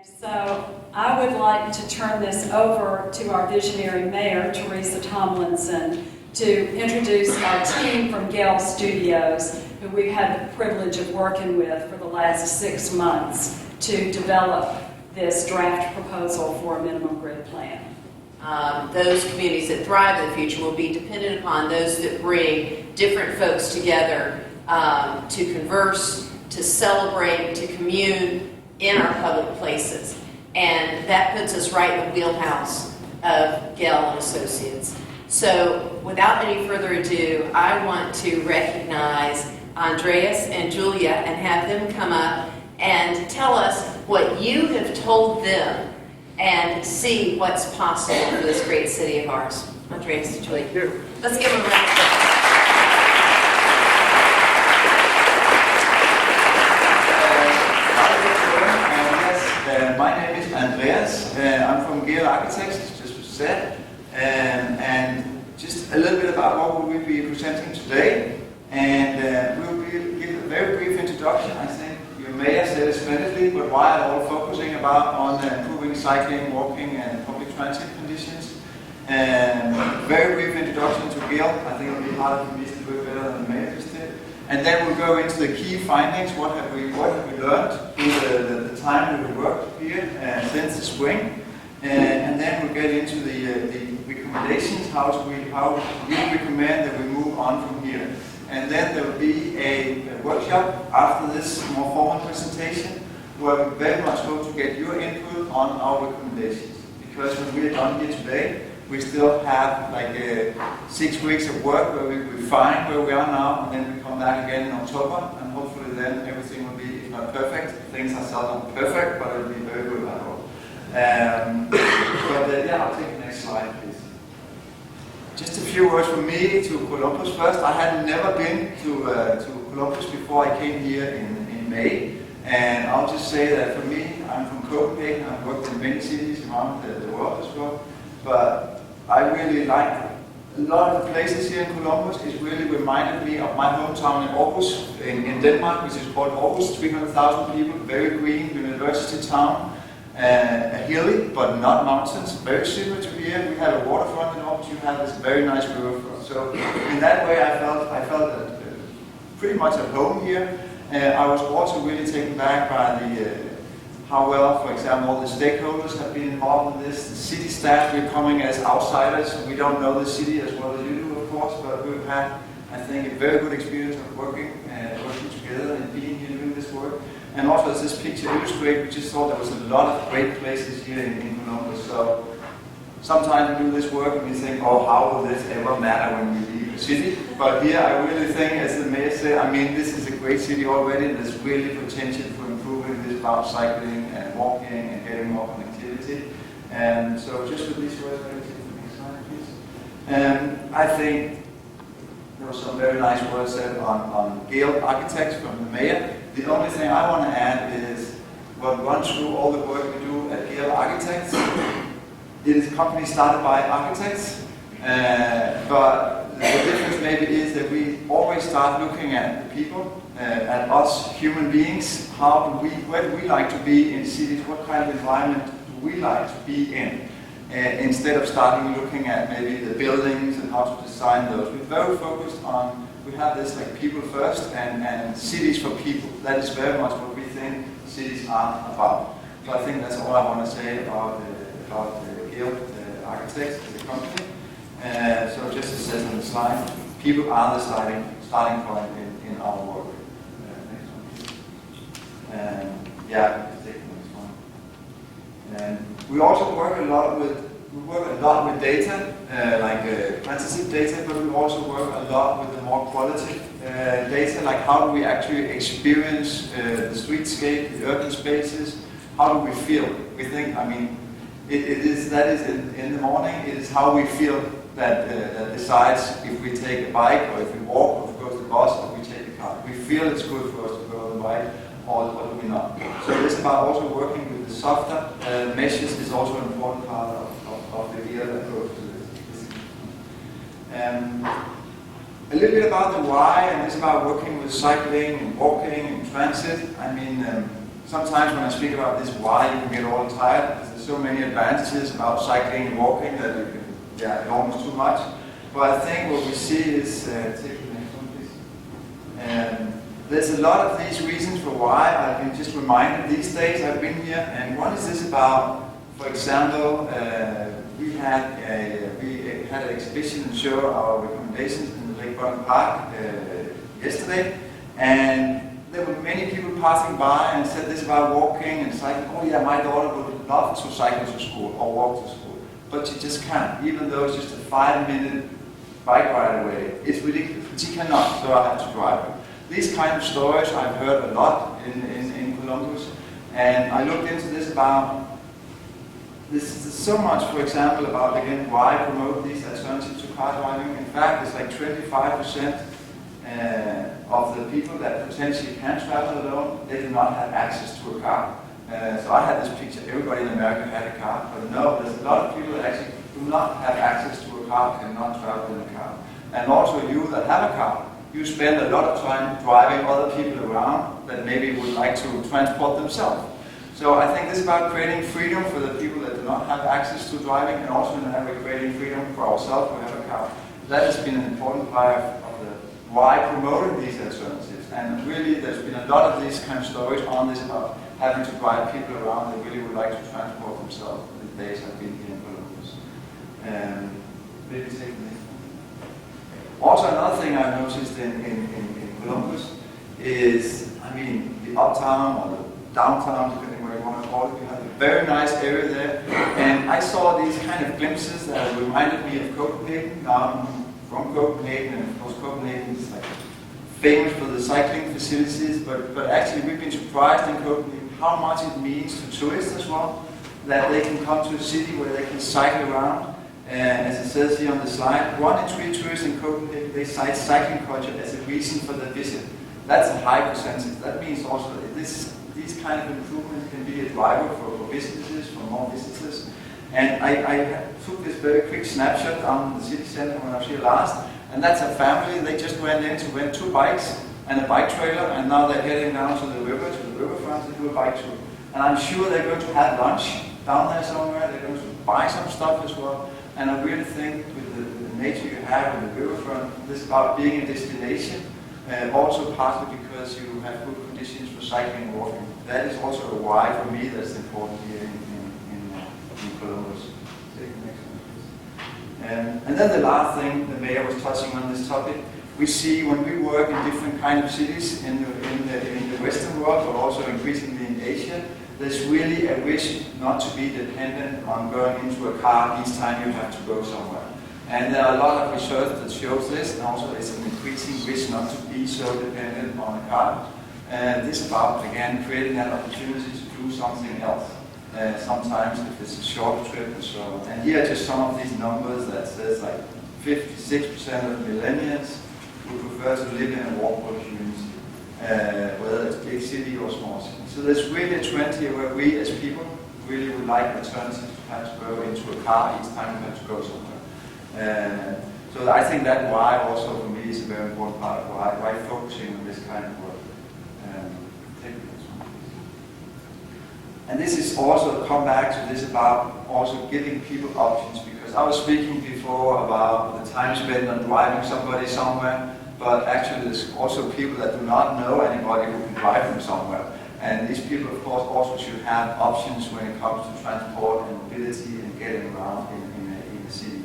So I would like to turn this over to our visionary mayor, Teresa Tomlinson, to introduce our team from Gale Studios, who we've had the privilege of working with for the last 6 months to develop this draft proposal for a minimum grid plan. Those communities that thrive in the future will be dependent upon those that bring different folks together to converse, to celebrate, to commune in our public places. And that puts us right in the wheelhouse of Gale and Associates. So without any further ado, I want to recognize Andreas and Julia and have them come up and tell us what you have told them and see what's possible for this great city of ours. Andreas and Julia, let's give them a round of applause. My name is Andreas. I'm from Gale Architects, as just was said, and just a little bit about what we'll be presenting today. And we'll give a very brief introduction. I think your mayor said it splendidly, but why are all focusing on improving cycling, walking, and public transit conditions. And very brief introduction to Gale. I think it'll be harder for me to do it better than the mayor just did. And then we'll go into the key findings. What have we learned through the time that we worked here since the spring? And then we'll get into the recommendations, how we recommend that we move on from here. And then there will be a workshop after this more formal presentation where we very much hope to get your input on our recommendations. Because when we are done here today, we still have like 6 weeks of work where we refine where we are now, and then we come back again in October, and hopefully then everything will be, if not perfect, things are seldom perfect, but it will be very good, I hope. Yeah, I'll take the next slide, please. Just a few words from me to Columbus first. I had never been to Columbus before I came here in May, and I'll just say that for me, I'm from Copenhagen. I've worked in many cities around the world as well, but I really like a lot of the places here in Columbus. It really reminded me of my hometown in Aarhus, in Denmark, which is called Aarhus, 300,000 people, very green, university town, hilly, but not mountains, very similar to here. We have a waterfront in Aarhus, you have this very nice riverfront. So in that way I felt pretty much at home here. I was also really taken back by how well, for example, all the stakeholders have been involved in this. The city staff, we're coming as outsiders, so we don't know the city as well as you do, of course, but we've had, I think, a very good experience of working together and being here doing this work. And also, as this picture illustrates, we just thought there was a lot of great places here in Columbus. So sometimes we do this work and we think, oh, how will this ever matter when we leave the city? But here, I really think, as the mayor said, I mean, this is a great city already, and there's really potential for improving this about cycling and walking and getting more connectivity. And so just with these words, maybe take the next slide, please. I think there were some very nice words said on Gale Architects from the mayor. The only thing I want to add is, well, run through all the work we do at Gale Architects. It is a company started by architects, but the difference maybe is that we always start looking at the people, at us human beings. Where do we like to be in cities? What kind of environment do we like to be in? Instead of starting looking at maybe the buildings and how to design those. We're very focused on, we have this like people first and cities for people. That is very much what we think cities are about. So I think that's all I want to say about Gale Architects as a company. So just as it says on the slide, people are the starting point in our work. Next one, please. Yeah, take the next one. And we also work a lot with data, like quantitative data, but we also work a lot with the more qualitative data, like how do we actually experience the streetscape, the urban spaces, how do we feel? We think, I mean, that is in the morning, it is how we feel that decides if we take a bike or if we walk, or if we go to the bus, or if we take a car. We feel it's good for us to go on the bike, or do we not? So it's about also working with the softer meshes is also an important part of the Gale approach to this. A little bit about the why, and it's about working with cycling and walking and transit. I mean, sometimes when I speak about this why, you can get all tired. There's so many advantages about cycling and walking that you can, yeah, almost too much. But I think what we see is, take the next one please. There's a lot of these reasons for why I've been just reminded these days I've been here. And one is this about, for example, we had an exhibition and show our recommendations in the Lake Bottom Park yesterday. And there were many people passing by and said this about walking and cycling. Oh yeah, my daughter would love to cycle to school or walk to school, but she just can't, even though it's just a 5-minute bike ride away. It's ridiculous, but she cannot, so I have to drive her. These kind of stories I've heard a lot in Columbus, and I looked into this about, this is so much, for example, about, again, why promote these alternatives to car driving. In fact, it's like 25% of the people that potentially can travel alone, they do not have access to a car. So I had this picture, everybody in America had a car, but no, there's a lot of people that actually do not have access to a car, cannot travel in a car. And also you that have a car, you spend a lot of time driving other people around that maybe would like to transport themselves. So I think this is about creating freedom for the people that do not have access to driving, and also in creating freedom for ourselves who have a car. That has been an important part of why promoting these alternatives. And really, there's been a lot of these kind of stories on this about having to drive people around that really would like to transport themselves the days I've been here in Columbus. Maybe take the next one. Also, another thing I've noticed in Columbus is, I mean, the uptown or the downtown, depending what you want to call it, you have a very nice area there. And I saw these kind of glimpses that reminded me of Copenhagen. From Copenhagen, and of course Copenhagen is like famous for the cycling facilities, but actually we've been surprised in Copenhagen how much it means to tourists as well, that they can come to a city where they can cycle around. And as it says here on the slide, 1 in 3 tourists in Copenhagen, they cite cycling culture as a reason for their visit. That's a high percentage. That means also that these kind of improvements can be a driver for businesses, for more visitors. And I took this very quick snapshot down in the city center when I was here last, and that's a family. They just went in to rent 2 bikes and a bike trailer, and now they're heading down to the riverfront to do a bike tour. And I'm sure they're going to have lunch down there somewhere. They're going to buy some stuff as well. And I really think with the nature you have in the riverfront, this is about being a destination, also partly because you have good conditions for cycling and walking. That is also a why for me that's important here in Columbus. Take the next one, please. And then the last thing, the mayor was touching on this topic. We see when we work in different kind of cities in the Western world, but also increasingly in Asia, there's really a wish not to be dependent on going into a car each time you have to go somewhere. And there are a lot of research that shows this, and also there's an increasing wish not to be so dependent on a car. And this is about, again, creating that opportunity to do something else. Sometimes if it's a short trip and so on. And here are just some of these numbers that says like 56% of millennials would prefer to live in a walkable community, whether it's big city or small city. So there's really a trend here where we as people really would like alternatives to perhaps go into a car each time we have to go somewhere. So I think that why also for me is a very important part of why focusing on this kind of work. Take the next one. And this is also come back to this about also giving people options, because I was speaking before about the time spent on driving somebody somewhere, but actually there's also people that do not know anybody who can drive them somewhere. And these people, of course, also should have options when it comes to transport and mobility and getting around in the city.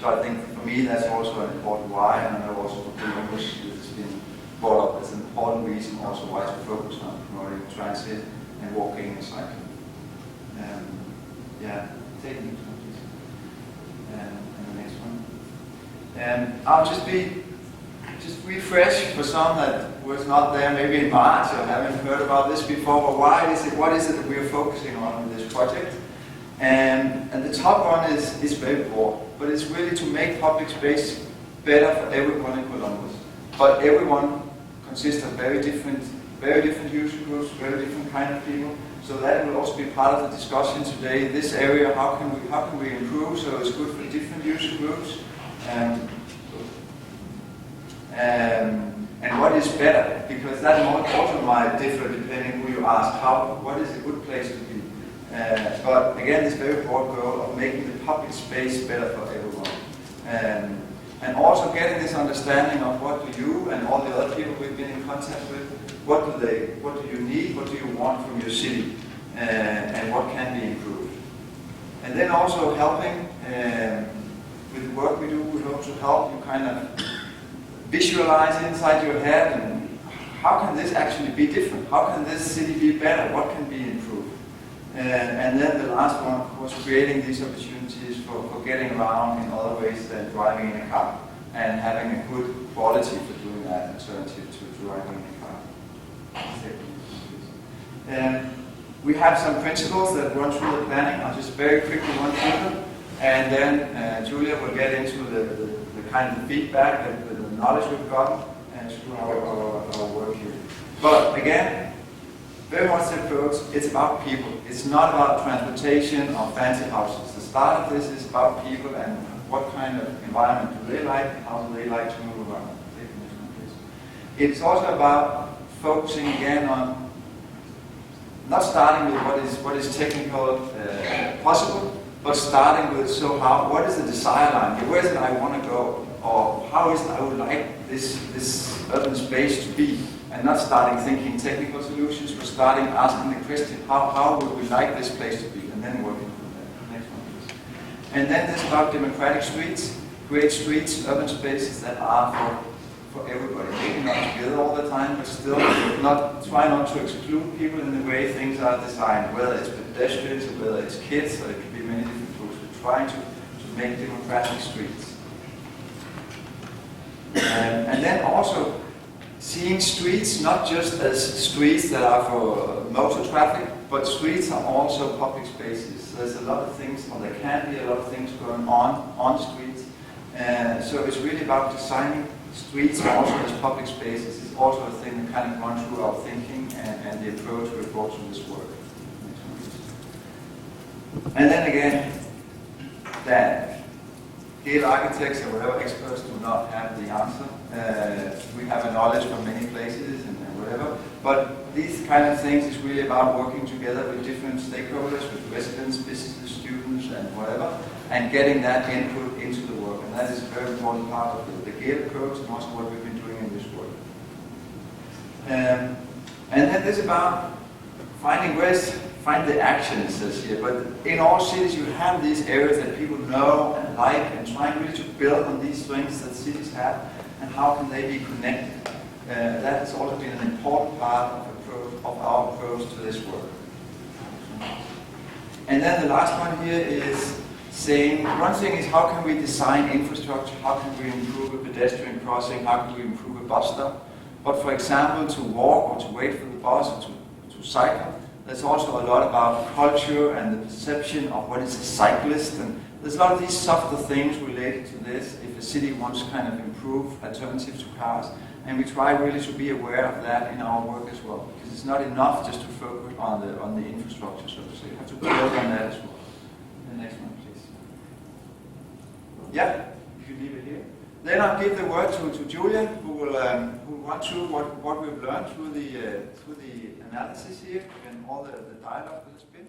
So I think for me that's also an important why, and I know also for Columbus this has been brought up as an important reason also why to focus on promoting transit and walking and cycling. Yeah, take the next one, please. And the next one. I'll just refresh for some that was not there maybe in March or haven't heard about this before, but what is it that we're focusing on in this project? And the top one is very broad, but it's really to make public space better for everyone in Columbus. But everyone consists of very different user groups, very different kind of people. So that will also be part of the discussion today. This area, how can we improve so it's good for different user groups? And what is better, because that also might differ depending who you ask. What is a good place to be? But again, this very broad goal of making the public space better for everyone. And also getting this understanding of what do you and all the other people we've been in contact with, what do you need, what do you want from your city, and what can be improved. And then also helping with the work we do, we hope to help you kind of visualize inside your head and how can this actually be different? How can this city be better? What can be improved? And then the last one, of course, creating these opportunities for getting around in other ways than driving in a car and having a good quality for doing that alternative to driving in a car. We have some principles that run through the planning. I'll just very quickly run through them. And then Julia will get into the kind of feedback and the knowledge we've gotten through our work here. But again, very much the approach, it's about people. It's not about transportation or fancy houses. The start of this is about people and what kind of environment do they like, how do they like to move around. It's also about focusing again on not starting with what is technical possible, but starting with what is the desire line here? Where is it I want to go? Or how is it I would like this urban space to be? And not starting thinking technical solutions, but starting asking the question, how would we like this place to be? And then working from there. Next one, please. And then this is about democratic streets. Create streets, urban spaces that are for everybody. Maybe not together all the time, but still try not to exclude people in the way things are designed, whether it's pedestrians or whether it's kids, or it could be many different groups. We're trying to make democratic streets. And then also seeing streets not just as streets that are for motor traffic, but streets are also public spaces. So there's a lot of things, or there can be a lot of things going on streets. So it's really about designing streets also as public spaces. It's also a thing that kind of runs through our thinking and the approach we brought to this work. And then again, that Gale architects or whatever experts do not have the answer. We have a knowledge from many places and whatever, but these kind of things is really about working together with different stakeholders, with residents, businesses, students, and whatever, and getting that input into the work. And that is a very important part of the Gale approach and also what we've been doing in this work. And then this is about find the action, it says here. But in all cities you have these areas that people know and like, and trying really to build on these strengths that cities have, and how can they be connected. That has also been an important part of our approach to this work. And then the last one here is saying, one thing is how can we design infrastructure, how can we improve a pedestrian crossing, how can we improve a bus stop. But for example, to walk or to wait for the bus or to cycle, there's also a lot about culture and the perception of what is a cyclist. And there's a lot of these softer things related to this if a city wants to kind of improve alternatives to cars. And we try really to be aware of that in our work as well. Because it's not enough just to focus on the infrastructure, so to say. You have to build on that as well. The next one, please. Yeah, you can leave it here. Then I'll give the word to Julia, who will run through what we've learned through the analysis here and all the dialogue that has been.